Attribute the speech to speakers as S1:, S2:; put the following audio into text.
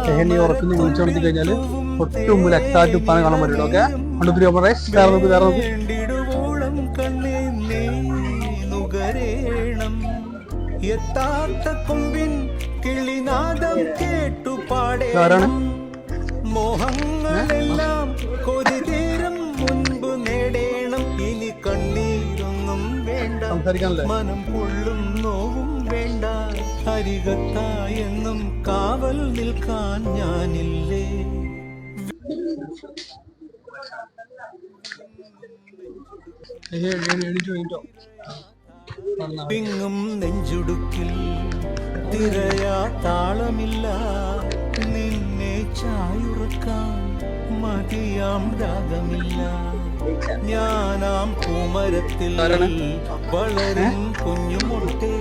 S1: എഹനി ഉറക്കുന്ന വിളിച്ചോണ്ടി കഴിഞ്ഞാല് തൊട്ട് മുമ്പിൽ എക്സാക്ട് ഉപ്പാനെ കാണാൻ പറ്റും. ഓക്കെ കണ്ടുപിടി വേറെ നോക്ക് വേറെ നോക്ക്. ആരാണ്?
S2: മോഹങ്ങളെല്ലാം കൊതി തീരും മുൻപ് നേടേണം. ഇനി കണ്ണീരൊന്നും വേണ്ട, മനം പൊള്ളും നോവും വേണ്ട. അരികത്തായെന്നും കാവൽ നിൽക്കാൻ ഞാനില്ലേ. പിങ്ങും നെഞ്ചുടുക്കിൽ തിരയാ താളമില്ല. നിന്നെ ചായുറക്കാൻ മതിയാം രാഗമില്ല. ഞാനാം പൂമരത്തിൽ വളരും കുഞ്ഞുമുട്ടേ